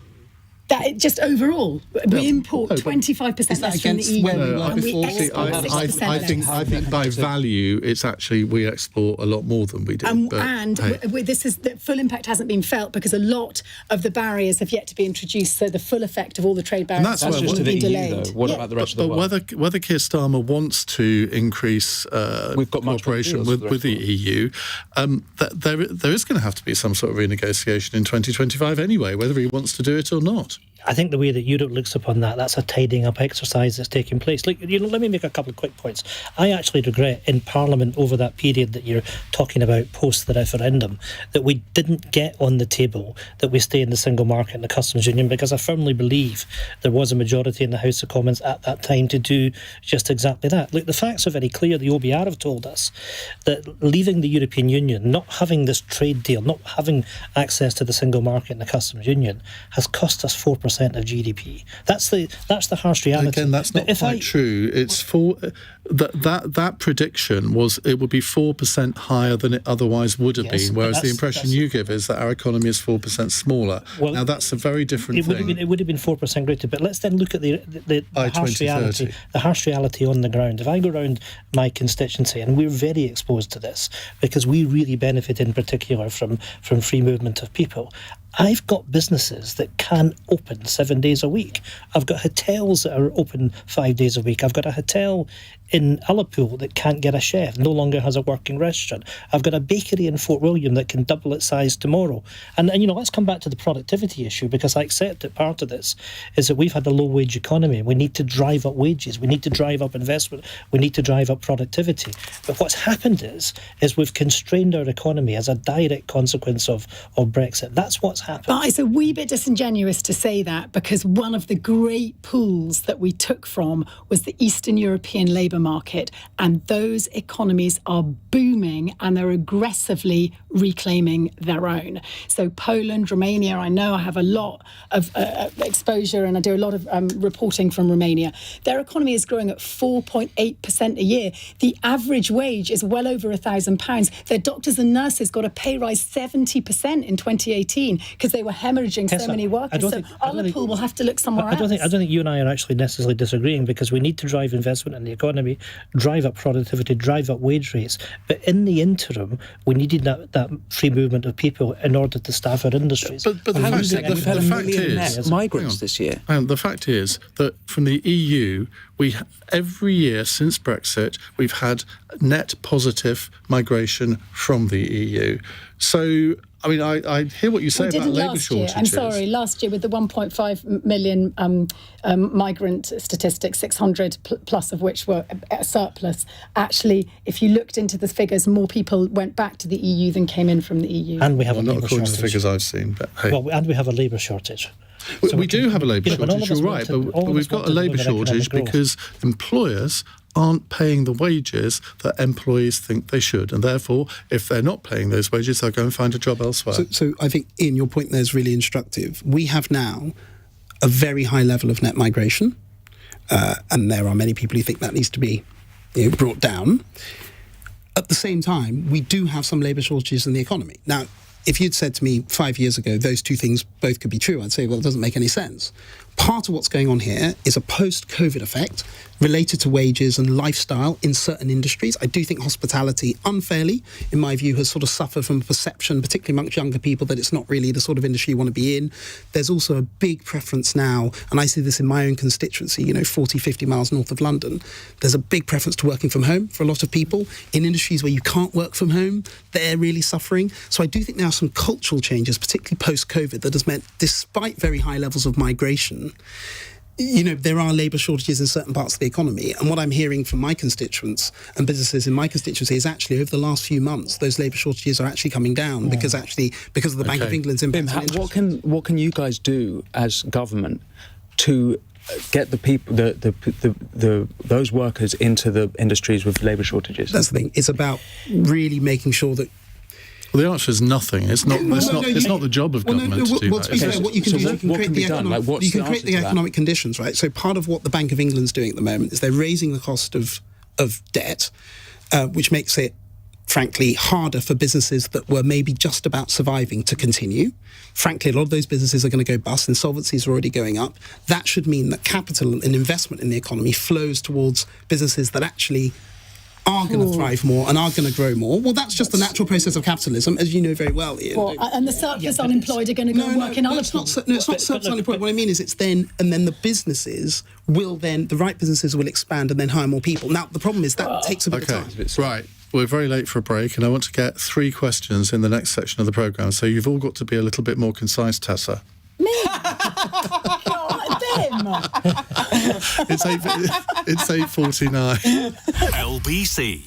That just overall, we import 25% less from the EU, and we export 6%. I think by value, it's actually we export a lot more than we do. This is the full impact hasn't been felt because a lot of the barriers have yet to be introduced. So the full effect of all the trade barriers that's just to the EU, delayed. though. What about the rest of the world? But whether Keir Starmer wants to increase cooperation with the EU, there is going to have to be some sort of renegotiation in 2025 anyway, whether he wants to do it or not. I think the way that Europe looks upon that's a tidying up exercise that's taking place. Let me make a couple of quick points. I actually regret in Parliament over that period that you're talking about post the referendum that we didn't get on the table that we stay in the single market and the customs union, because I firmly believe there was a majority in the House of Commons at that time to do just exactly that. Look, the facts are very clear. The OBR have told us that leaving the European Union, not having this trade deal, not having access to the single market and the customs union has cost us 4% of GDP. That's the harsh reality. Again, that's not quite true. It's that prediction was it would be 4% higher than it otherwise would have been, whereas the impression you give is that our economy is 4% smaller. Well, now that's a very different thing. It would have been 4% greater, but let's then look at the harsh reality. The harsh reality on the ground. If I go around my constituency, and we're very exposed to this because we really benefit in particular from free movement of people, I've got businesses that can open 7 days a week. I've got hotels that are open 5 days a week. I've got a hotel in Ullapool that can't get a chef, no longer has a working restaurant. I've got a bakery in Fort William that can double its size tomorrow. And let's come back to the productivity issue, because I accept that part of this is that we've had a low-wage economy. We need to drive up wages. We need to drive up investment. We need to drive up productivity. But what's happened is we've constrained our economy as a direct consequence of Brexit. That's what's happened. But it's a wee bit disingenuous to say that, because one of the great pools that we took from was the Eastern European labour market, and those economies are booming and they're aggressively reclaiming their own. So Poland, Romania, I know I have a lot of exposure and I do a lot of reporting from Romania. Their economy is growing at 4.8% a year. The average wage is well over £1,000. Their doctors and nurses got a pay rise 70% in 2018 because they were hemorrhaging so many workers. So Ullapool will have to look somewhere else. I don't think you and I are actually necessarily disagreeing, because we need to drive investment in the economy, drive up productivity, drive up wage rates. But in the interim, we needed that free movement of people in order to staff our industries. But the fact is, migrants this year. The fact is that from the EU, every year since Brexit, we've had net positive migration from the EU. So, I hear what you say about labour shortages. I'm sorry, last year with the 1.5 million migrant statistics, 600 plus of which were a surplus. Actually, if you looked into the figures, more people went back to the EU than came in from the EU. And we have a not labour according shortage. to the figures I've seen. But hey. And we have a labour shortage. So we do have a labour shortage, you're right, but we've got a labour shortage because employers aren't paying the wages that employees think they should, and therefore, if they're not paying those wages, they'll go and find a job elsewhere. So I think, Iain, your point there is really instructive. We have now a very high level of net migration, and there are many people who think that needs to be brought down. At the same time, we do have some labour shortages in the economy. Now, if you'd said to me 5 years ago those two things both could be true, I'd say, well, it doesn't make any sense. Part of what's going on here is a post-COVID effect related to wages and lifestyle in certain industries. I do think hospitality, unfairly, in my view, has sort of suffered from a perception, particularly amongst younger people, that it's not really the sort of industry you want to be in. There's also a big preference now, and I see this in my own constituency, 40, 50 miles north of London. There's a big preference to working from home for a lot of people. In industries where you can't work from home, they're really suffering. So I do think there are some cultural changes, particularly post-COVID, that has meant, despite very high levels of migration, there are labour shortages in certain parts of the economy. And what I'm hearing from my constituents and businesses in my constituency is actually over the last few months, those labour shortages are actually coming down because of the Bank of England's impact. What can you guys do as government to get the people, those workers into the industries with labour shortages? That's the thing. It's about really making sure that. Well, the answer is nothing. It's not. It's not the job of government to do that. To be fair, what you can do is you can create the economic conditions, right? So part of what the Bank of England's doing at the moment is they're raising the cost of debt, which makes it, frankly, harder for businesses that were maybe just about surviving to continue. Frankly, a lot of those businesses are going to go bust. Insolvencies are already going up. That should mean that capital and investment in the economy flows towards businesses that actually are going to thrive more and are going to grow more. Well, that's just the natural process of capitalism, as you know very well, Iain. Well, and the surplus unemployed are going to go work in other places. It's not surplus unemployed. What I mean is then the businesses the right businesses will expand and then hire more people. Now, the problem is that takes a bit of time. Right. We're very late for a break, and I want to get 3 questions in the next section of the programme, so you've all got to be a little bit more concise, Tessa. Me? Them. It's 8:49. LBC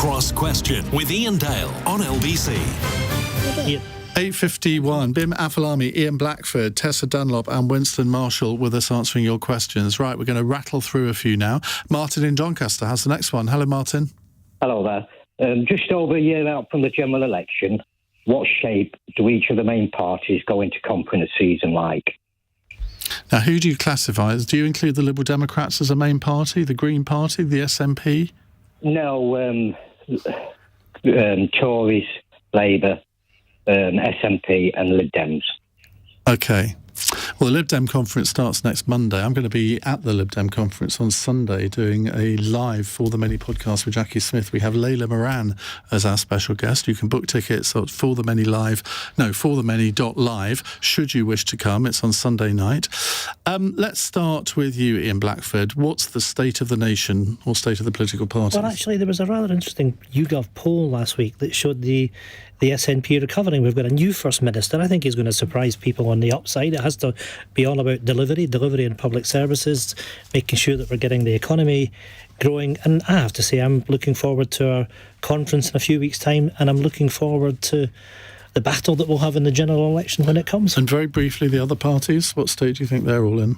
Cross Question with Iain Dale on LBC. 8:51. Bim Afolami, Ian Blackford, Tessa Dunlop and Winston Marshall with us answering your questions. Right, we're going to rattle through a few now. Martin in Doncaster has the next one. Hello, Martin. Hello there. Just over a year out from the general election, what shape do each of the main parties go into conference season like? Now, who do you classify as? Do you include the Liberal Democrats as a main party, the Green Party, the SNP? No, Tories, Labour, SNP and Lib Dems. OK. Well, the Lib Dem conference starts next Monday. I'm going to be at the Lib Dem conference on Sunday doing a live For the Many podcast with Jackie Smith. We have Layla Moran as our special guest. You can book tickets at forthemany.live should you wish to come. It's on Sunday night. Let's start with you, Ian Blackford. What's the state of the nation or state of the political parties? Well, actually, there was a rather interesting YouGov poll last week that showed the SNP recovering. We've got a new First Minister. I think he's going to surprise people on the upside. It has to be all about delivery in public services, making sure that we're getting the economy growing. And I have to say, I'm looking forward to our conference in a few weeks' time, and I'm looking forward to the battle that we'll have in the general election when it comes. And very briefly, the other parties, what state do you think they're all in?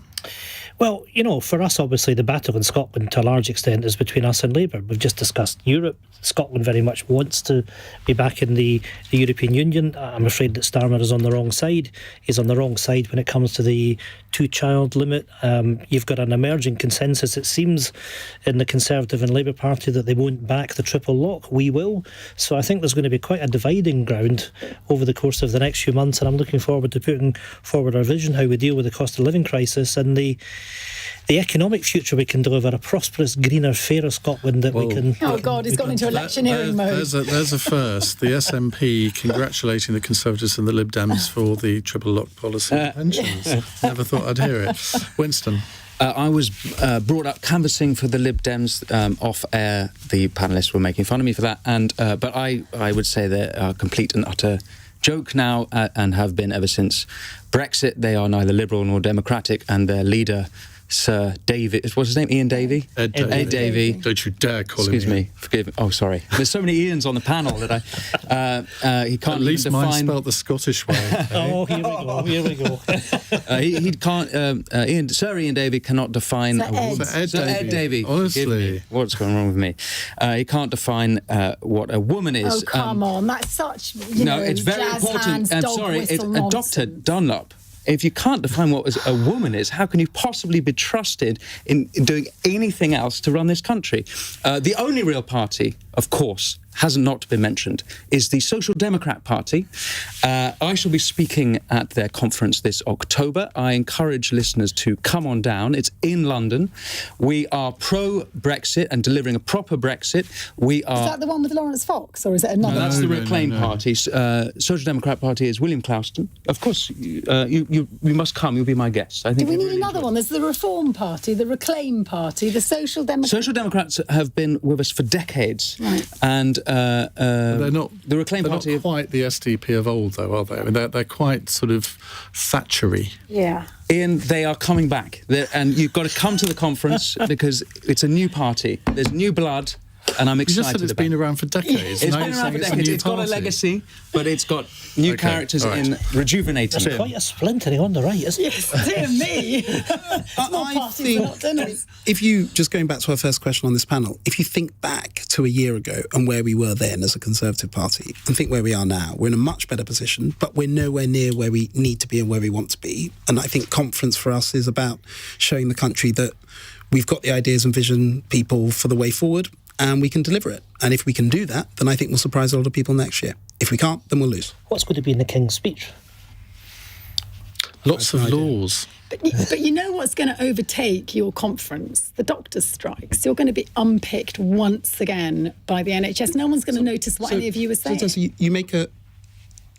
Well, for us, obviously, the battle in Scotland, to a large extent, is between us and Labour. We've just discussed Europe. Scotland very much wants to be back in the European Union. I'm afraid that Starmer is on the wrong side. He's on the wrong side when it comes to the two-child limit. You've got an emerging consensus, it seems, in the Conservative and Labour Party that they won't back the triple lock. We will. So I think there's going to be quite a dividing ground over the course of the next few months, and I'm looking forward to putting forward our vision, how we deal with the cost of living crisis and the economic future we can deliver, a prosperous, greener, fairer Scotland that we can... Oh, God, he's gone into electioneering mode. There's a first. The SNP congratulating the Conservatives and the Lib Dems for the triple lock policy of pensions. Never thought I'd hear it. Winston. I was brought up canvassing for the Lib Dems off air. The panellists were making fun of me for that, but I would say they're a complete and utter joke now, and have been ever since Brexit. They are neither Liberal nor Democratic, and their leader, Sir David, what's his name? Ian Davey? Ed Davey. Don't you dare call him. Excuse me. Forgive me. Oh, sorry. There's so many Ians on the panel that he can't. At least define... mine spelt the Scottish way. Oh, here we go. He can't. Sir Ian Davey cannot define. Sir Ed Davey. Honestly, what's going wrong with me? He can't define what a woman is. Oh, come on, that's such. It's very important. I'm sorry, Dr. Dunlop. If you can't define what a woman is, how can you possibly be trusted in doing anything else to run this country? The only real party, of course, has not been mentioned, is the Social Democrat Party. I shall be speaking at their conference this October. I encourage listeners to come on down. It's in London. We are pro-Brexit and delivering a proper Brexit. Is that the one with Lawrence Fox, or is it another? No, that's the Reclaim Party. Social Democrat Party is William Clouston. Of course, you must come. You'll be my guest. I think. Do we need another one? There's the Reform Party, the Reclaim Party, the Social Democrats. Social Democrats have been with us for decades, right. And they're not the Reclaim Party. Not quite the SDP of old, though, are they? I mean, they're quite sort of Thatchery. Yeah. Ian, they are coming back, and you've got to come to the conference because it's a new party. There's new blood. And I'm excited. You just said it's been around for decades. It's been around for decades. It's got a legacy, but it's got new characters in rejuvenating. There's quite a splintering on the right, isn't it? Yes, dear me. I think, if you, just going back to our first question on this panel, if you think back to a year ago and where we were then as a Conservative Party and think where we are now, we're in a much better position, but we're nowhere near where we need to be and where we want to be. And I think conference for us is about showing the country that we've got the ideas and vision people for the way forward, and we can deliver it. And if we can do that, then I think we'll surprise a lot of people next year. If we can't, then we'll lose. What's going to be in the King's speech? Lots of laws. But you know what's going to overtake your conference? The doctors' strikes. You're going to be unpicked once again by the NHS. No one's going to notice what any of you are saying. So you make a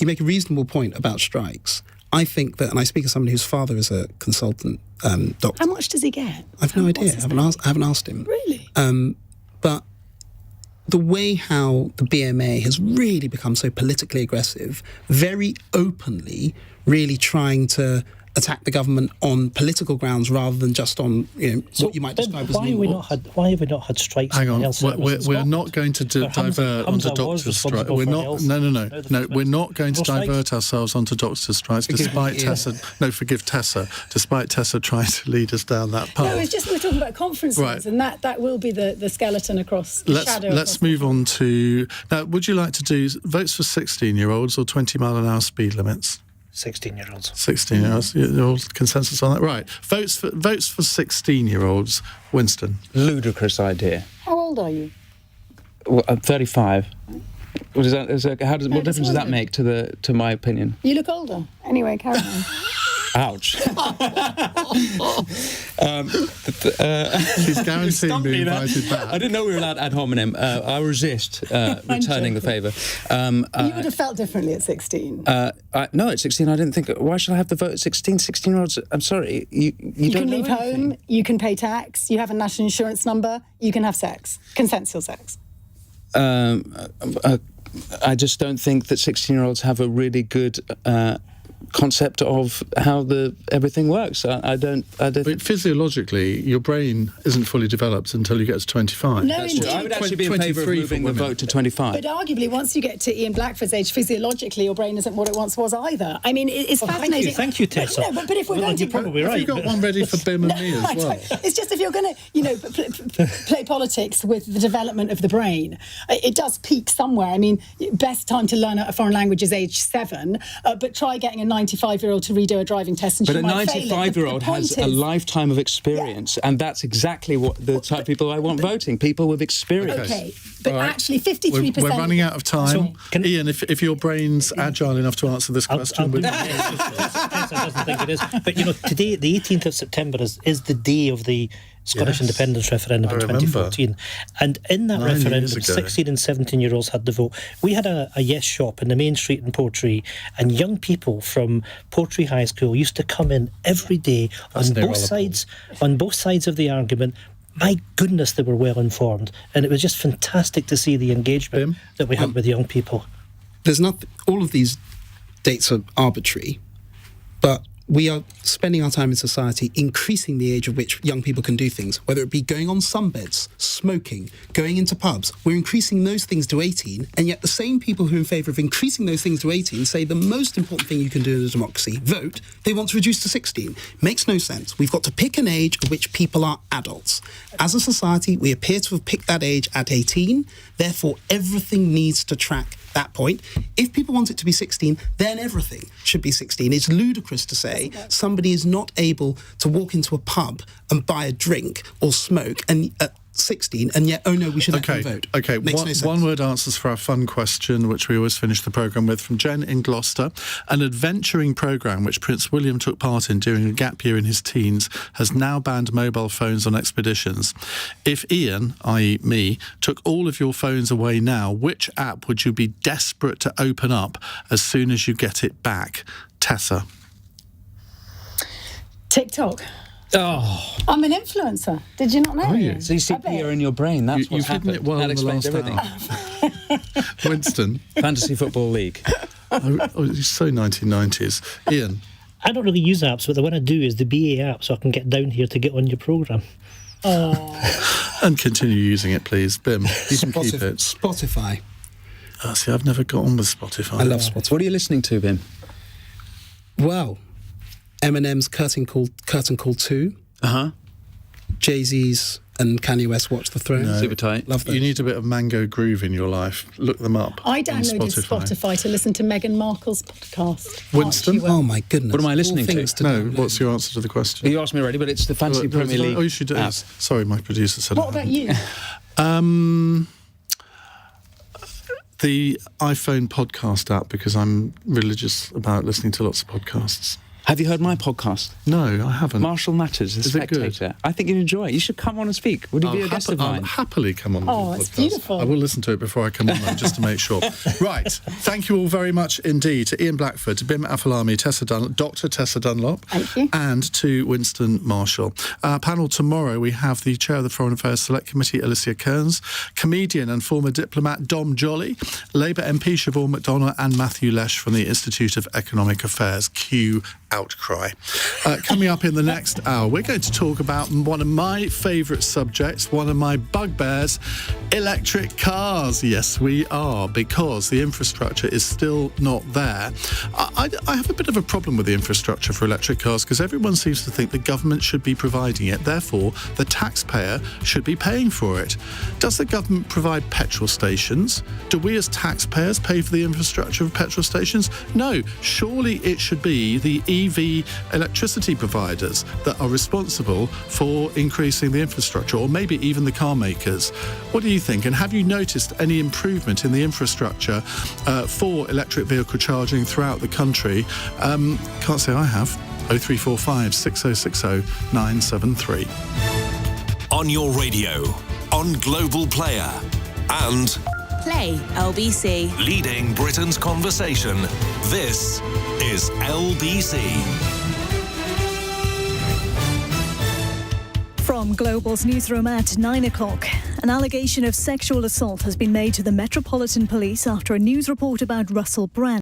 reasonable point about strikes. I think that, and I speak as somebody whose father is a consultant doctor. How much does he get? I've no idea. I haven't asked him. Really? But the way how the BMA has really become so politically aggressive, very openly, really trying to attack the government on political grounds rather than just on what you might describe as why have we not had strikes? Hang on, in health we're not going to divert onto doctors' strikes. We're not. No. We're not going to divert ourselves onto doctors' strikes. Despite forgive Tessa. Despite Tessa trying to lead us down that path. No, it's just we're talking about conferences, right. And that will be the skeleton across the shadow. Let's move on to now. Would you like to do votes for 16-year-olds or 20-mile-an-hour speed limits? 16-year-olds. 16-year-olds. Your consensus on that, right? Votes for 16-year-olds. Winston. Ludicrous idea. How old are you? Well, I'm 35. What difference does that make to my opinion? You look older. Anyway, carry on. Ouch. She's guaranteeing being invited back. I didn't know we were allowed ad hominem. I resist returning the favour. You would have felt differently at 16. No, at 16 I didn't think, why should I have the vote at 16? 16-year-olds, I'm sorry, you don't can leave know anything. home, you can pay tax, you have a national insurance number, you can have sex, consensual sex. I just don't think that 16-year-olds have a really good concept of how everything works. I don't. But physiologically, your brain isn't fully developed until you get to 25. No, indeed. I would actually be in favour of moving the vote to 25. But arguably, once you get to Ian Blackford's age, physiologically, your brain isn't what it once was either. I mean, it's fascinating. Thank you, Tessa. But if we're going to... You're probably right. Have you got one ready for Bim and me as well? It's just if you're going to, play politics with the development of the brain, it does peak somewhere. I mean, best time to learn a foreign language is age 7, but try getting a 95-year-old to redo a driving test and but she a might fail it. 95-year-old has a lifetime of experience, and that's exactly what the type of people I want voting, people with experience. Okay, but right. Actually 53%... We're running out of time. Ian, if your brain's agile enough to answer this question... Tessa doesn't think it is. But, today, the 18th of September is the day of the Scottish independence referendum in 2014. And in that referendum, 16 and 17-year-olds had the vote. We had a yes shop in the main street in Portree, and young people from Portree High School used to come in every day on both sides of the argument. My goodness, they were well informed. And it was just fantastic to see the engagement that we had with young people. There's not... All of these dates are arbitrary, but we are spending our time in society increasing the age at which young people can do things, whether it be going on sunbeds, smoking, going into pubs. We're increasing those things to 18, and yet the same people who are in favour of increasing those things to 18 say the most important thing you can do in a democracy, vote, they want to reduce to 16. Makes no sense. We've got to pick an age at which people are adults. As a society, we appear to have picked that age at 18, therefore everything needs to track that point. If people want it to be 16, then everything should be 16. It's ludicrous to say somebody is not able to walk into a pub and buy a drink or smoke and at 16, and yet, oh no, we should let them vote. Okay, Makes no sense. one-word answers for our fun question, which we always finish the programme with, from Jen in Gloucester. An adventuring programme which Prince William took part in during a gap year in his teens has now banned mobile phones on expeditions. If Ian, i.e. me, took all of your phones away now, which app would you be desperate to open up as soon as you get it back? Tessa. TikTok. Oh, I'm an influencer. Did you not know? Are you? so you see Pia in your brain. That's what's You've hidden happened. it well That in the explains last everything. hour. Winston. Fantasy Football League. It's so 1990s. Ian. I don't really use apps, but the one I do is the BA app, so I can get down here to get on your programme. And continue using it, please. Bim, you can keep it. Spotify. See, I've never got on with Spotify. I love Spotify. What are you listening to, Bim? Well, Eminem's Curtain Call 2. Uh-huh. Jay-Z's and Kanye West Watch the Throne. No. Super tight. Love those. You need a bit of Mango Groove in your life. Look them up. I on downloaded Spotify to listen to Meghan Markle's podcast. Winston? Aren't you, Oh my goodness. What am I listening to? No, what's your answer to the question? You asked me already, but it's the Fantasy Premier League. Oh, you should do app. it. Sorry, my producer said What about you? The iPhone podcast app, because I'm religious about listening to lots of podcasts. Have you heard my podcast? No, I haven't. Marshall Matters, The Is it good? Spectator. I think you'd enjoy it. You should come on and speak. Would you be a guest of I'll mine? happily come on the podcast. it's beautiful. I will listen to it before I come on, though, just to make sure. Right. Thank you all very much indeed to Ian Blackford, to Bim Afolami, Dr. Tessa Dunlop, Thank you. and to Winston Marshall. Our panel tomorrow, we have the Chair of the Foreign Affairs Select Committee, Alicia Kearns, comedian and former diplomat Dom Jolly, Labour MP Siobhan McDonough, and Matthew Lesh from the Institute of Economic Affairs, QA. outcry. Coming up in the next hour, we're going to talk about one of my favourite subjects, one of my bugbears, electric cars. Yes, we are, because the infrastructure is still not there. I have a bit of a problem with the infrastructure for electric cars because everyone seems to think the government should be providing it. Therefore, the taxpayer should be paying for it. Does the government provide petrol stations? Do we as taxpayers pay for the infrastructure of petrol stations? No. Surely it should be the EV electricity providers that are responsible for increasing the infrastructure, or maybe even the car makers. What do you think? And have you noticed any improvement in the infrastructure for electric vehicle charging throughout the country? Can't say I have. 0345 6060 973. On your radio, on Global Player, and Play LBC. leading Britain's conversation. This is LBC. From Global's newsroom at 9 o'clock, an allegation of sexual assault has been made to the Metropolitan Police after a news report about Russell Brand